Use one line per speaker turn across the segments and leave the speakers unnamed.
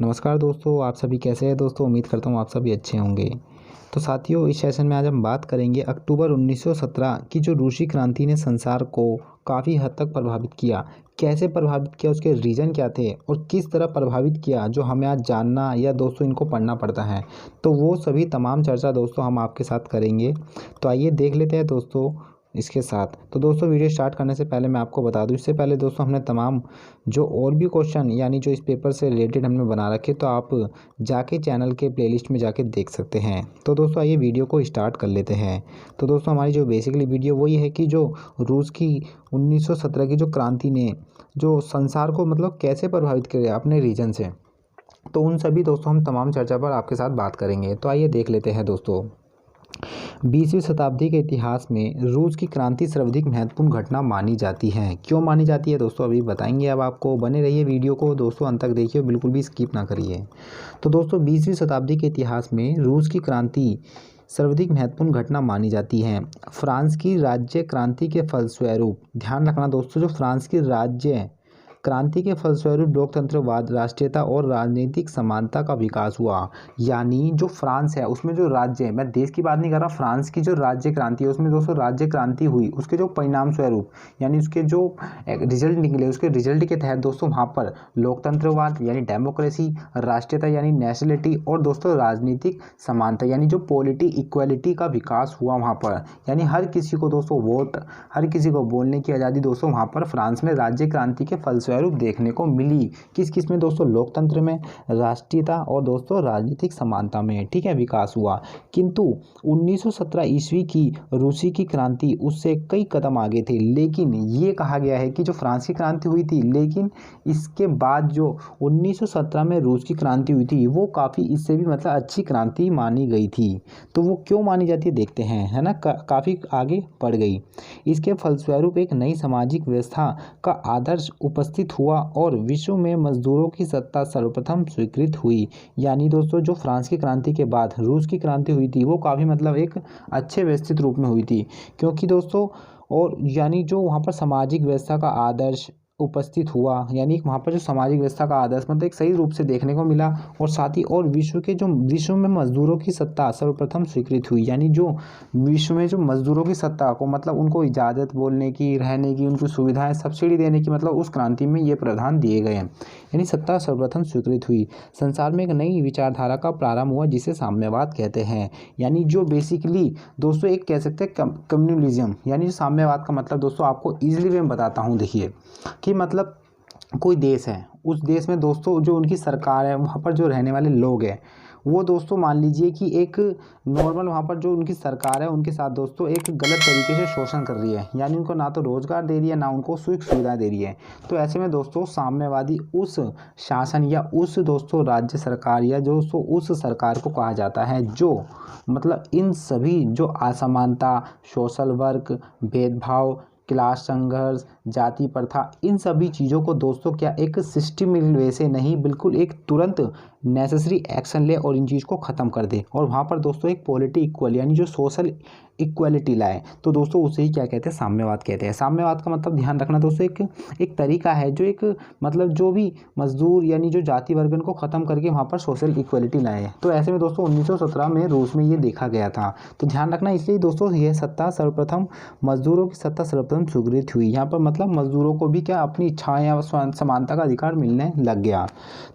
नमस्कार दोस्तों, आप सभी कैसे हैं दोस्तों। उम्मीद करता हूँ आप सभी अच्छे होंगे। तो साथियों, इस सेशन में आज हम बात करेंगे अक्टूबर 1917 की जो रूसी क्रांति ने संसार को काफ़ी हद तक प्रभावित किया। कैसे प्रभावित किया, उसके रीज़न क्या थे और किस तरह प्रभावित किया, जो हमें आज जानना या दोस्तों इनको पढ़ना पड़ता है। तो वो सभी तमाम चर्चा दोस्तों हम आपके साथ करेंगे। तो आइए देख लेते हैं दोस्तों इसके साथ। तो दोस्तों वीडियो स्टार्ट करने से पहले मैं आपको बता दूं, इससे पहले दोस्तों हमने तमाम जो और भी क्वेश्चन यानी जो इस पेपर से रिलेटेड हमने बना रखे, तो आप जाके चैनल के प्लेलिस्ट में जाके देख सकते हैं। तो दोस्तों आइए वीडियो को स्टार्ट कर लेते हैं। तो दोस्तों हमारी जो बेसिकली वीडियो वो ये है कि जो रूस की 1917 की जो क्रांति ने जो संसार को मतलब कैसे प्रभावित किया अपने रीजन से, तो उन सभी दोस्तों हम तमाम चर्चा पर आपके साथ बात करेंगे। तो आइए देख लेते हैं दोस्तों। 20वीं शताब्दी के इतिहास में रूस की क्रांति सर्वाधिक महत्वपूर्ण घटना मानी जाती है। क्यों मानी जाती है दोस्तों अभी बताएंगे। अब आपको बने रहिए वीडियो को दोस्तों अंत तक देखिए, बिल्कुल भी स्किप ना करिए। तो दोस्तों 20वीं शताब्दी के इतिहास में रूस की क्रांति सर्वाधिक महत्वपूर्ण घटना मानी जाती है। फ्रांस की राज्य क्रांति के फलस्वरूप, ध्यान रखना दोस्तों, जो फ्रांस की राज्य क्रांति के फलस्वरूप लोकतंत्रवाद, राष्ट्रीयता और राजनीतिक समानता का विकास हुआ। यानी जो फ्रांस है उसमें जो राज्य है, मैं देश की बात नहीं कर रहा, फ्रांस की जो राज्य क्रांति है उसमें दोस्तों राज्य क्रांति हुई, उसके जो परिणाम स्वरूप यानी उसके जो रिजल्ट निकले, उसके रिजल्ट के तहत दोस्तों वहाँ पर लोकतंत्रवाद यानी डेमोक्रेसी, राष्ट्रीयता यानी नेशनलिटी और दोस्तों राजनीतिक समानता यानी जो पॉलिटी इक्वलिटी का विकास हुआ वहाँ पर। यानी हर किसी को दोस्तों वोट, हर किसी को बोलने की आज़ादी दोस्तों वहाँ पर फ्रांस में राज्य क्रांति के फलस्वरूप देखने को मिली। किस किस में दोस्तों, लोकतंत्र में, राष्ट्रीयता और दोस्तों राजनीतिक समानता में, ठीक है, विकास हुआ। किंतु 1917 ईस्वी की रूसी की क्रांति उससे कई कदम आगे थी। लेकिन ये कहा गया है कि जो फ्रांस की क्रांति हुई थी, लेकिन इसके बाद जो 1917 में रूस की क्रांति हुई थी वो काफ़ी इससे भी मतलब अच्छी क्रांति मानी गई थी। तो वो क्यों मानी जाती है देखते हैं, है ना, काफ़ी आगे बढ़ गई। इसके फलस्वरूप एक नई सामाजिक व्यवस्था का आदर्श उपस्थित हुआ और विश्व में मजदूरों की सत्ता सर्वप्रथम स्वीकृत हुई। यानी दोस्तों जो फ्रांस की क्रांति के बाद रूस की क्रांति हुई थी वो काफ़ी मतलब एक अच्छे व्यवस्थित रूप में हुई थी, क्योंकि दोस्तों और यानी जो वहाँ पर सामाजिक व्यवस्था का आदर्श उपस्थित हुआ, यानी वहाँ पर जो सामाजिक व्यवस्था का आदर्श मतलब एक सही रूप से देखने को मिला। और साथ ही और विश्व में मजदूरों की सत्ता सर्वप्रथम स्वीकृत हुई। यानी जो विश्व में जो मजदूरों की सत्ता को मतलब उनको इजाज़त बोलने की, रहने की, उनको सुविधाएं, सब्सिडी देने की, मतलब उस क्रांति में ये प्रावधान दिए गए हैं। यानी सत्ता सर्वप्रथम स्वीकृत हुई। संसार में एक नई विचारधारा का प्रारंभ हुआ जिसे साम्यवाद कहते हैं। यानी जो बेसिकली दोस्तों एक कह सकते हैं कम्युनलिज्म, यानी साम्यवाद का मतलब दोस्तों आपको ईजिली मैं बताता हूँ। देखिए कि मतलब कोई देश है, उस देश में दोस्तों जो उनकी सरकार है, वहाँ पर जो रहने वाले लोग हैं वो दोस्तों मान लीजिए कि एक नॉर्मल वहाँ पर जो उनकी सरकार है उनके साथ दोस्तों एक गलत तरीके से शोषण कर रही है। यानी उनको ना तो रोजगार दे रही है, ना उनको सुख सुविधा दे रही है। तो ऐसे में दोस्तों साम्यवादी उस शासन या उस दोस्तों राज्य सरकार या दोस्तों उस सरकार को कहा जाता है जो मतलब इन सभी जो असमानता, सोशल वर्क, भेदभाव, क्लास संघर्ष, जाति प्रथा, इन सभी चीज़ों को दोस्तों क्या एक सिस्टम वे से नहीं, बिल्कुल एक तुरंत नेसेसरी एक्शन ले और इन चीज़ को ख़त्म कर दे। और वहाँ पर दोस्तों एक पॉलिटी इक्वल यानी जो सोशल इक्वलिटी लाए। तो दोस्तों उसे ही क्या कहते हैं, साम्यवाद कहते हैं। साम्यवाद का मतलब ध्यान रखना दोस्तों एक तरीका है जो एक मतलब जो भी मजदूर यानी जो जाति वर्ग को ख़त्म करके वहाँ पर सोशल इक्वलिटी लाए। तो ऐसे में दोस्तों 1917 में रूस में ये देखा गया था। तो ध्यान रखना, इसलिए दोस्तों ये सत्ता सर्वप्रथम मजदूरों की सत्ता सर्वप्रथम स्वीकृत हुई। यहाँ पर मतलब मजदूरों को भी क्या अपनी इच्छाएं या समानता का अधिकार मिलने लग गया।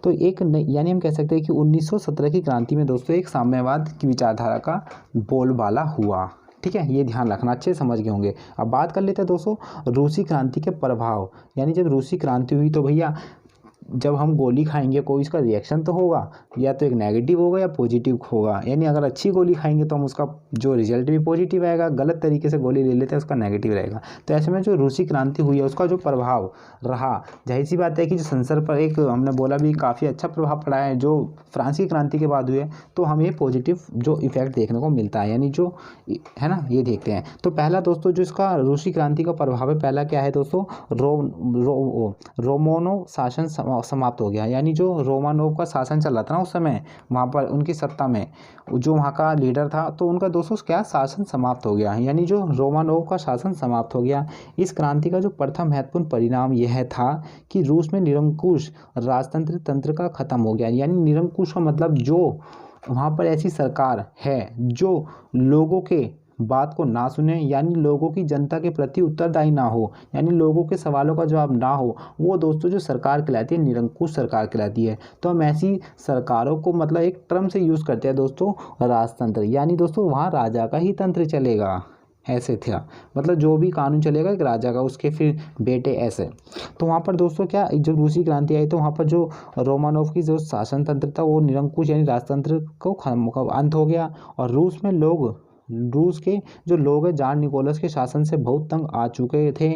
तो एक यानी हम कह सकते हैं कि 1917 की क्रांति में दोस्तों एक साम्यवाद की विचारधारा का बोलबाला हुआ। ठीक है, ये ध्यान रखना, अच्छे समझ गए होंगे। अब बात कर लेते हैं दोस्तों रूसी क्रांति के प्रभाव। यानी जब रूसी क्रांति हुई तो भैया जब हम गोली खाएंगे कोई इसका रिएक्शन तो होगा, या तो एक नेगेटिव होगा या पॉजिटिव होगा। यानी अगर अच्छी गोली खाएंगे तो हम उसका जो रिजल्ट भी पॉजिटिव आएगा, गलत तरीके से गोली ले लेते हैं उसका नेगेटिव रहेगा। तो ऐसे में जो रूसी क्रांति हुई है उसका जो प्रभाव रहा, जाहिर सी बात है कि जो संसार पर एक हमने बोला भी काफ़ी अच्छा प्रभाव पड़ा है जो फ्रांस की क्रांति के बाद हुए, तो हमें पॉजिटिव जो इफेक्ट देखने को मिलता है, यानी जो है ना, ये देखते हैं। तो पहला दोस्तों जो इसका रूसी क्रांति का प्रभाव है, पहला क्या है दोस्तों, रोमनो शासन समाप्त हो गया। यानी जो रोमानोव का शासन चल रहा था ना उस समय वहाँ पर उनकी सत्ता में जो वहाँ का लीडर था, तो उनका दोस्तों क्या शासन समाप्त हो गया। यानी जो रोमानोव का शासन समाप्त हो गया। इस क्रांति का जो प्रथम महत्वपूर्ण परिणाम यह था कि रूस में निरंकुश राजतंत्र तंत्र का खत्म हो गया। यानी निरंकुश का मतलब जो वहाँ पर ऐसी सरकार है जो लोगों के बात को ना सुने, यानी लोगों की जनता के प्रति उत्तरदायी ना हो, यानी लोगों के सवालों का जवाब ना हो, वो दोस्तों जो सरकार कहलाती है निरंकुश सरकार कहलाती है। तो हम ऐसी सरकारों को मतलब एक टर्म से यूज़ करते हैं दोस्तों राजतंत्र। यानी दोस्तों वहाँ राजा का ही तंत्र चलेगा, ऐसे था। मतलब जो भी कानून चलेगा एक राजा का, उसके फिर बेटे, ऐसे। तो वहाँ पर दोस्तों क्या जब रूसी क्रांति आई तो वहाँ पर जो रोमानोव की जो शासन तंत्र था वो निरंकुश यानी राजतंत्र को अंत हो गया। और रूस के जो लोग हैं जार निकोलस के शासन से बहुत तंग आ चुके थे।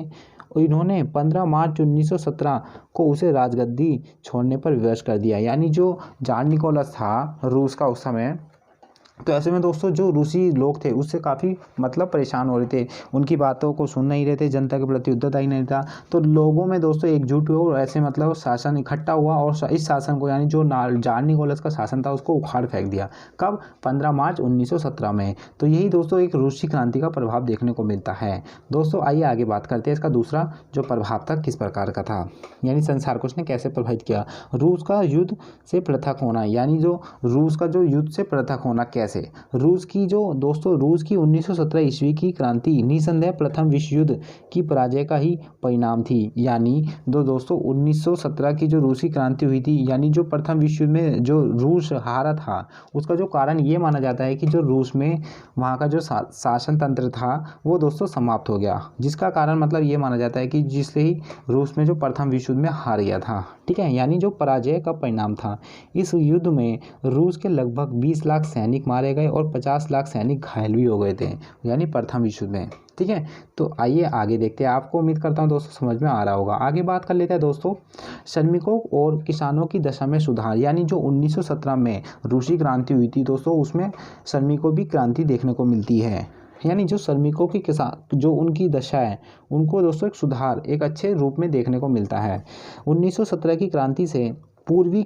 इन्होंने 15 मार्च 1917 को उसे राजगद्दी छोड़ने पर विवश कर दिया। यानी जो जार निकोलस था रूस का उस समय, तो ऐसे में दोस्तों जो रूसी लोग थे उससे काफ़ी मतलब परेशान हो रहे थे, उनकी बातों को सुन नहीं रहे थे, जनता के प्रति उत्तरदायी नहीं था। तो लोगों में दोस्तों एकजुट हुए और ऐसे मतलब शासन इकट्ठा हुआ और इस शासन को यानी जो जार निकोलस का शासन था उसको उखाड़ फेंक दिया। कब? 15 मार्च 1917 में। तो यही दोस्तों एक रूसी क्रांति का प्रभाव देखने को मिलता है। दोस्तों आइए आगे बात करते हैं इसका दूसरा जो प्रभाव था किस प्रकार का था, यानी संसार को उसने कैसे प्रभावित किया। रूस का युद्ध से पृथक होना, यानी जो रूस का जो युद्ध से पृथक होना कैसे। रूस की जो दोस्तों रूस की 1917 ईस्वी की क्रांति निसंदेह प्रथम विश्व युद्ध की पराजय का ही परिणाम थी। यानी दोस्तों 1917 की जो रूसी क्रांति हुई थी, यानी जो प्रथम विश्व युद्ध में जो रूस हारा था, उसका जो कारण ये माना जाता है कि जो रूस में वहाँ का जो शासन तंत्र था वो दोस्तों समाप्त हो गया, जिसका कारण मतलब ये माना जाता है कि जिससे ही रूस में जो प्रथम विश्व युद्ध में हार गया था। ठीक है, यानी जो पराजय का परिणाम था। इस युद्ध में रूस के लगभग 20 लाख सैनिक मारे गए और 50 लाख सैनिक घायल भी हो गए थे, यानी प्रथम विश्व युद्ध में। ठीक है, तो आइए आगे देखते हैं। आपको उम्मीद करता हूँ दोस्तों समझ में आ रहा होगा। आगे बात कर लेते हैं दोस्तों श्रमिकों और किसानों की दशा में सुधार। यानी जो 1917 में रूसी क्रांति हुई थी दोस्तों, उसमें श्रमिकों भी क्रांति देखने को मिलती है। यानी जो श्रमिकों की किसान जो उनकी दशा है उनको दोस्तों एक सुधार एक अच्छे रूप में देखने को मिलता है। 1917 की क्रांति से पूर्व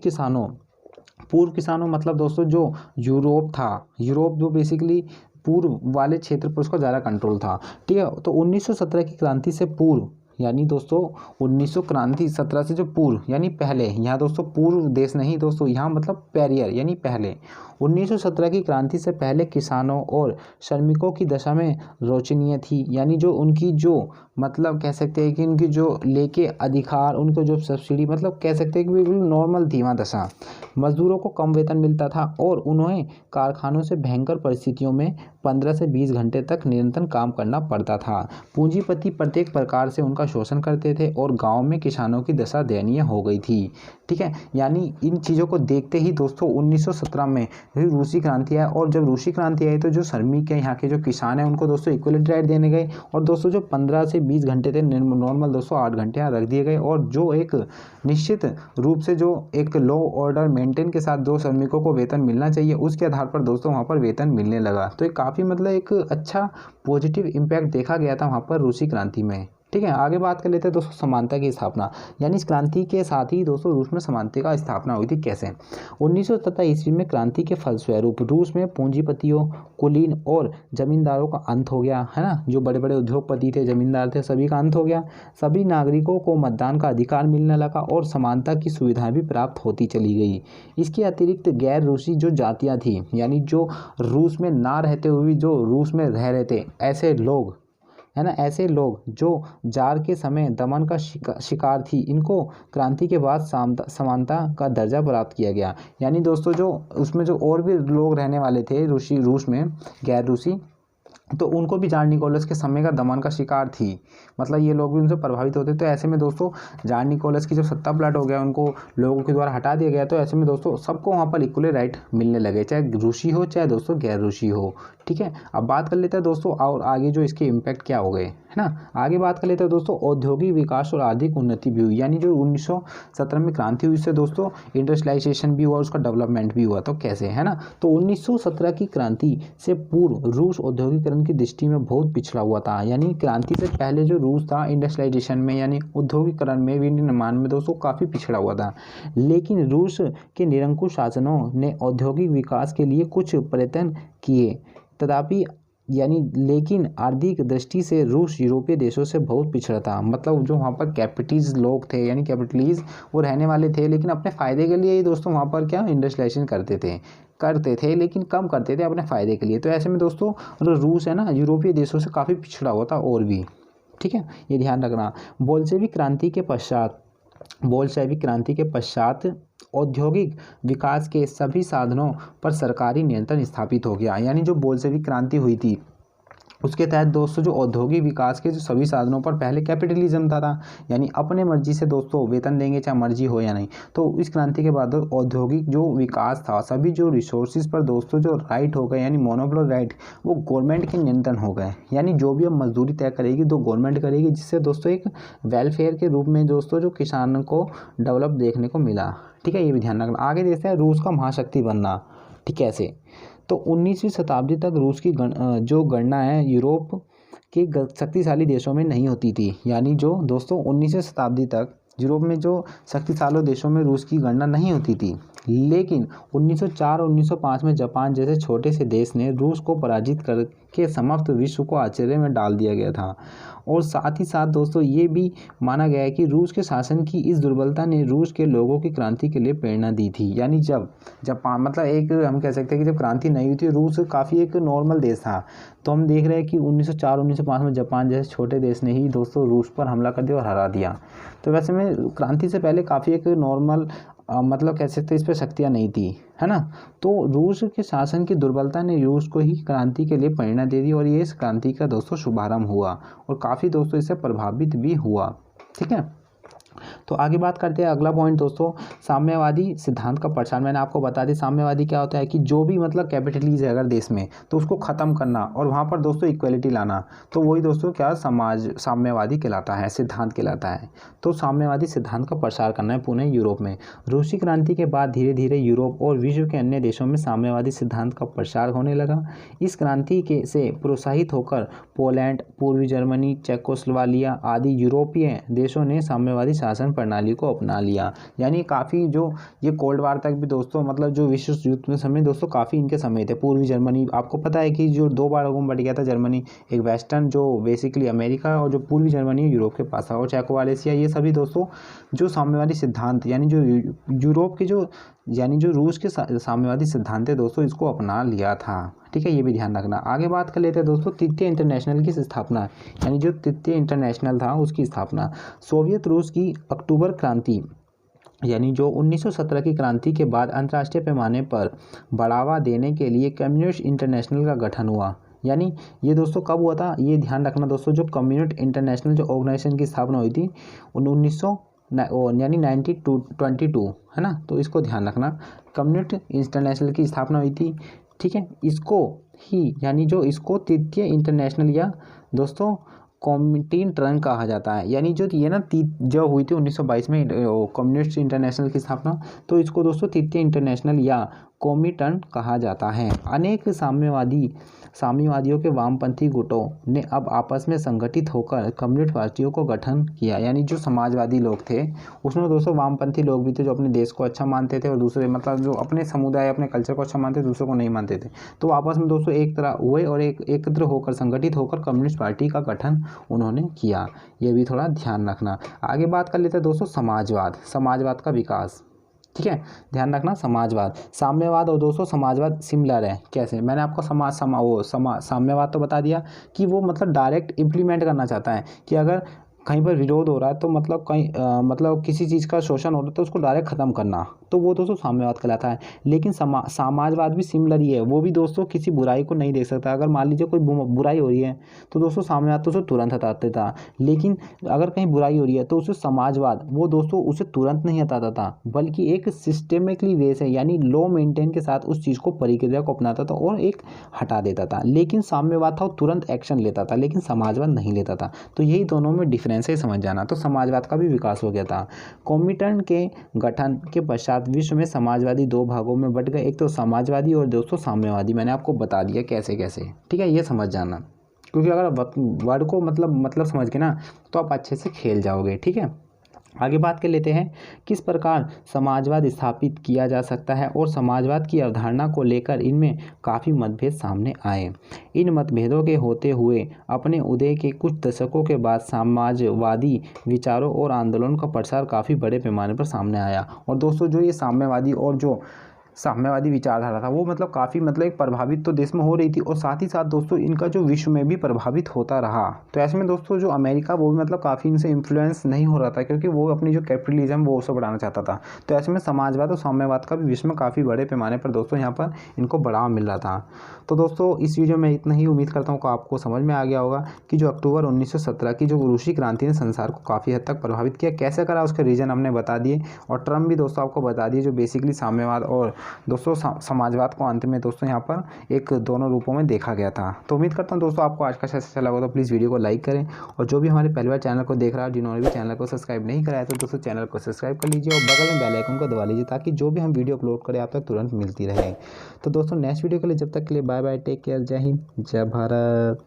किसानों मतलब दोस्तों जो यूरोप था, यूरोप जो बेसिकली पूर्व वाले क्षेत्र पर उसका ज़्यादा कंट्रोल था। ठीक है, तो 1917 की क्रांति से पूर्व यानी दोस्तों 1917 से जो पूर्व यानी पहले, यहाँ दोस्तों पूर्व देश नहीं दोस्तों, यहाँ मतलब पैरियर यानी पहले 1917 की क्रांति से पहले किसानों और श्रमिकों की दशा में रोचनीय थी। यानी जो उनकी जो मतलब कह सकते हैं कि उनकी जो लेके अधिकार, उनको जो सब्सिडी मतलब कह सकते हैं कि बिल्कुल नॉर्मल थी वहाँ दशा। मजदूरों को कम वेतन मिलता था और उन्हें कारखानों से भयंकर परिस्थितियों में 15 से 20 घंटे तक निरंतर काम करना पड़ता था। पूंजीपति प्रत्येक प्रकार से उनका शोषण करते थे और गाँव में किसानों की दशा दयनीय हो गई थी। ठीक है, यानी इन चीज़ों को देखते ही दोस्तों 1917 में रूसी क्रांति आई। और जब रूसी क्रांति आई तो जो श्रमिक है यहाँ के जो किसान हैं उनको दोस्तों इक्वलिटी राइट देने गए और दोस्तों जो 15 से 20 घंटे थे नॉर्मल दोस्तों 8 घंटे यहाँ रख दिए गए। और जो एक निश्चित रूप से जो एक लॉ ऑर्डर मेंटेन के साथ जो श्रमिकों को वेतन मिलना चाहिए उसके आधार पर दोस्तों वहाँ पर वेतन मिलने लगा। तो एक काफ़ी मतलब एक अच्छा पॉजिटिव इम्पैक्ट देखा गया था वहाँ पर रूसी क्रांति में। ठीक है, आगे बात कर लेते हैं दोस्तों समानता की स्थापना। यानी इस क्रांति के साथ ही दोस्तों रूस में समानता का स्थापना हुई थी। कैसे? 1917 ईस्वी में क्रांति के फलस्वरूप रूस में पूंजीपतियों, कुलीन और जमींदारों का अंत हो गया, है ना। जो बड़े बड़े उद्योगपति थे, जमींदार थे, सभी का अंत हो गया। सभी नागरिकों को मतदान का अधिकार मिलने लगा और समानता की सुविधाएं भी प्राप्त होती चली गई। इसके अतिरिक्त गैर रूसी जो जातियाँ थी, यानी जो रूस में ना रहते हुए जो रूस में रह रहे थे ऐसे लोग, है ना, ऐसे लोग जो जार के समय दमन का शिकार थी, इनको क्रांति के बाद समानता का दर्जा प्राप्त किया गया। यानी दोस्तों जो उसमें जो और भी लोग रहने वाले थे रूस में गैर रूसी, तो उनको भी जार निकोलस के समय का दमन का शिकार थी, मतलब ये लोग भी उनसे प्रभावित होते। तो ऐसे में दोस्तों जार निकोलस की जब सत्ता पलट हो गया, उनको लोगों के द्वारा हटा दिया गया, तो ऐसे में दोस्तों सबको वहाँ पर इक्वली राइट मिलने लगे, चाहे रूसी हो चाहे दोस्तों गैर रूसी हो। ठीक है। अब बात कर लेते हैं दोस्तों और आगे जो इसके इम्पैक्ट क्या हो गए, है ना। आगे बात कर लेते हैं दोस्तों औद्योगिक विकास और आर्थिक उन्नति भी हुई, यानी जो 1917 में क्रांति हुई उससे दोस्तों इंडस्ट्रियलाइजेशन भी हुआ, उसका डेवलपमेंट भी हुआ। तो कैसे, है ना। तो 1917 की क्रांति से पूर्व रूस औद्योगिकरण की दृष्टि में बहुत पिछड़ा हुआ था, यानी क्रांति से पहले जो रूस था इंडस्ट्रियलाइजेशन में यानी औद्योगिकरण में, विनिर्माण में दोस्तों काफ़ी पिछड़ा हुआ था। लेकिन रूस के निरंकुश शासनों ने औद्योगिक विकास के लिए कुछ प्रयत्न किए, तथापि लेकिन आर्थिक दृष्टि से रूस यूरोपीय देशों से बहुत पिछड़ा था। मतलब जो वहाँ पर कैपिटलिस्ट लोग थे यानी कैपिटलिस्ट वो रहने वाले थे, लेकिन अपने फ़ायदे के लिए ही दोस्तों वहाँ पर क्या इंडस्ट्रियलाइजेशन करते थे लेकिन कम करते थे अपने फ़ायदे के लिए। तो ऐसे में दोस्तों रूस है ना यूरोपीय देशों से काफ़ी पिछड़ा हुआ था और भी, ठीक है, ये ध्यान रखना। बोल्शेविक क्रांति के पश्चात औद्योगिक विकास के सभी साधनों पर सरकारी नियंत्रण स्थापित हो गया। यानी जो बोल्शेविक क्रांति हुई थी उसके तहत दोस्तों जो औद्योगिक विकास के जो सभी साधनों पर पहले कैपिटलिज्म था यानी अपने मर्जी से दोस्तों वेतन देंगे चाहे मर्जी हो या नहीं। तो इस क्रांति के बाद औद्योगिक जो विकास था सभी जो रिसोर्सेज पर दोस्तों जो राइट हो गए यानी मोनोपोली राइट वो गवर्नमेंट के नियंत्रण हो गए। यानी जो भी अब मजदूरी तय करेगी तो गवर्नमेंट करेगी, जिससे दोस्तों एक वेलफेयर के रूप में दोस्तों जो किसानों को डेवलप देखने को मिला, ठीक है, ये भी ध्यान रखना। आगे देखते हैं रूस का महाशक्ति बनना, ठीक है। ऐसे तो 19वीं शताब्दी तक रूस की जो गणना है यूरोप के शक्तिशाली देशों में नहीं होती थी। यानी जो दोस्तों 19वीं शताब्दी तक यूरोप में जो शक्तिशाली देशों में रूस की गणना नहीं होती थी, लेकिन 1904 और 1905 में जापान जैसे छोटे से देश ने रूस को पराजित करके समस्त विश्व को आश्चर्य में डाल दिया गया था। और साथ ही साथ दोस्तों ये भी माना गया है कि रूस के शासन की इस दुर्बलता ने रूस के लोगों की क्रांति के लिए प्रेरणा दी थी। यानी जब जापान मतलब एक हम कह सकते हैं कि जब क्रांति नहीं हुई थी रूस काफ़ी एक नॉर्मल देश था, तो हम देख रहे हैं कि 1904 1905 में जापान जैसे छोटे देश ने ही दोस्तों रूस पर हमला कर दिया और हरा दिया। तो वैसे में क्रांति से पहले काफ़ी एक नॉर्मल मतलब कह सकते इस पर शक्तियाँ नहीं थी, है ना। तो रूस के शासन की दुर्बलता ने रूस को ही क्रांति के लिए प्रेरणा दे दी और ये इस क्रांति का दोस्तों शुभारंभ हुआ और काफ़ी दोस्तों इससे प्रभावित भी हुआ, ठीक है। तो आगे बात करते हैं अगला पॉइंट दोस्तों साम्यवादी सिद्धांत का प्रसार। मैंने आपको बता दी साम्यवादी क्या होता है कि जो भी मतलब कैपिटलिज्म है अगर देश में तो उसको ख़त्म करना और वहाँ पर दोस्तों इक्वलिटी लाना, तो वही दोस्तों क्या साम्यवादी कहलाता है, सिद्धांत कहलाता है। तो साम्यवादी सिद्धांत का प्रसार करना है पुणे यूरोप में। रूसी क्रांति के बाद धीरे धीरे यूरोप और विश्व के अन्य देशों में साम्यवादी सिद्धांत का प्रसार होने लगा। इस क्रांति के से प्रोत्साहित होकर पोलैंड, पूर्वी जर्मनी, चेकोस्लोवाकिया आदि यूरोपीय देशों ने साम्यवादी शासन प्रणाली को अपना लिया। यानी काफ़ी जो ये कोल्ड वार तक भी दोस्तों मतलब जो विश्व युद्ध में समय दोस्तों काफ़ी इनके समय थे। पूर्वी जर्मनी आपको पता है कि जो दो भागों में बट गया था जर्मनी, एक वेस्टर्न जो बेसिकली अमेरिका और जो पूर्वी जर्मनी यूरोप के पास था, और चेकोस्लोवाकिया, ये सभी दोस्तों जो साम्यवादी सिद्धांत यानी जो यूरोप के जो यानी जो रूस के साम्यवादी सिद्धांत है दोस्तों इसको अपना लिया था, ठीक है, ये भी ध्यान रखना। आगे बात कर लेते हैं दोस्तों तृतीय इंटरनेशनल की स्थापना, यानी जो तृतीय इंटरनेशनल था उसकी स्थापना। सोवियत रूस की अक्टूबर क्रांति यानी जो 1917 की क्रांति के बाद अंतर्राष्ट्रीय पैमाने पर बढ़ावा देने के लिए कम्युनिस्ट इंटरनेशनल का गठन हुआ। यानी ये दोस्तों कब हुआ था ये ध्यान रखना दोस्तों, जो कम्युनिस्ट इंटरनेशनल जो ऑर्गेनाइजेशन की स्थापना हुई थी 1922 है ना, तो इसको ध्यान रखना। कम्युनिस्ट इंटरनेशनल की स्थापना हुई थी, ठीक है। इसको ही यानी जो इसको तृतीय इंटरनेशनल या दोस्तों कॉमिंटर्न कहा जाता है। यानी जो ये ना जो हुई थी 1922 में कम्युनिस्ट इंटरनेशनल की स्थापना, तो इसको दोस्तों तृतीय इंटरनेशनल या कॉमिंटर्न कहा जाता है। अनेक साम्यवादियों के वामपंथी गुटों ने अब आपस में संगठित होकर कम्युनिस्ट पार्टियों को गठन किया। यानी जो समाजवादी लोग थे उसमें दोस्तों वामपंथी लोग भी थे जो अपने देश को अच्छा मानते थे और दूसरे मतलब जो अपने समुदाय अपने कल्चर को अच्छा मानते थे दूसरों को नहीं मानते थे, तो आपस में दोस्तों एक तरह हुए और एकत्र होकर संगठित होकर कम्युनिस्ट पार्टी का गठन उन्होंने किया। ये भी थोड़ा ध्यान रखना। आगे बात कर लेते हैं दोस्तों समाजवाद का विकास, ठीक है, ध्यान रखना। साम्यवाद और दोस्तों समाजवाद सिमिलर है। कैसे, मैंने आपको साम्यवाद तो बता दिया कि वो मतलब डायरेक्ट इम्प्लीमेंट करना चाहता है कि अगर कहीं पर विरोध हो रहा है तो मतलब कहीं मतलब किसी चीज़ का शोषण हो रहा है तो उसको डायरेक्ट ख़त्म करना, तो वो दोस्तों साम्यवाद कहलाता है। लेकिन समाजवाद भी सिमिलर ही है, वो भी दोस्तों किसी बुराई को नहीं देख सकता। अगर मान लीजिए कोई बुराई हो रही है तो दोस्तों साम्यवाद तो उसे तुरंत हटा देता, लेकिन अगर कहीं बुराई हो रही है तो उसे समाजवाद वो दोस्तों उसे तुरंत नहीं हटाता था, बल्कि एक सिस्टेमिकली वे से यानी लॉ मेंटेन के साथ उस चीज़ को प्रक्रिया को अपनाता था और एक हटा देता था। लेकिन साम्यवाद था वो तुरंत एक्शन लेता था, लेकिन समाजवाद नहीं लेता था। तो यही दोनों में डिफरेंस है, समझ जाना। तो समाजवाद का भी विकास हो गया था। कॉमिटन के गठन के पश्चात विश्व में समाजवादी दो भागों में बट गए, एक तो समाजवादी और दोस्तों साम्यवादी। मैंने आपको बता दिया कैसे कैसे, ठीक है, ये समझ जाना, क्योंकि अगर वर्ड को मतलब समझ के ना तो आप अच्छे से खेल जाओगे, ठीक है। आगे बात कर लेते हैं किस प्रकार समाजवाद स्थापित किया जा सकता है और समाजवाद की अवधारणा को लेकर इनमें काफ़ी मतभेद सामने आए। इन मतभेदों के होते हुए अपने उदय के कुछ दशकों के बाद समाजवादी विचारों और आंदोलन का प्रसार काफ़ी बड़े पैमाने पर सामने आया। और दोस्तों जो ये साम्यवादी विचारधारा था वो मतलब काफ़ी मतलब एक प्रभावित तो देश में हो रही थी, और साथ ही साथ दोस्तों इनका जो विश्व में भी प्रभावित होता रहा। तो ऐसे में दोस्तों जो अमेरिका वो भी मतलब काफ़ी इनसे इन्फ्लुएंस नहीं हो रहा था, क्योंकि वो अपनी जो कैपिटलिज्म वो उसे बढ़ाना चाहता था। तो ऐसे में समाजवाद और साम्यवाद का भी विश्व में काफ़ी बड़े पैमाने पर दोस्तों यहाँ पर इनको बढ़ावा मिल रहा था। तो दोस्तों इस वीडियो में इतना ही, उम्मीद करता हूँ कि आपको समझ में आ गया होगा कि जो अक्टूबर 1917 की जो रूसी क्रांति ने संसार को काफ़ी हद तक प्रभावित किया, कैसे करा उसके रीजन हमने बता दिए, और टर्म भी दोस्तों आपको बता दिए जो बेसिकली साम्यवाद और दोस्तों समाजवाद को अंत में दोस्तों यहाँ पर एक दोनों रूपों में देखा गया था। तो उम्मीद करता हूँ दोस्तों आपको आज का सेशन अच्छा लगा, तो प्लीज़ वीडियो को लाइक करें, और जो भी हमारे पहली बार चैनल को देख रहा है, जिन्होंने भी चैनल को सब्सक्राइब नहीं कराया तो दोस्तों चैनल को सब्सक्राइब कर लीजिए और बगल में बेल आइकन को दबा लीजिए, ताकि जो भी हम वीडियो अपलोड करें आप तक तुरंत मिलती रहे। तो दोस्तों नेक्स्ट वीडियो के लिए जब तक के लिए बाय बाय, टेक केयर, जय हिंद, जय भारत।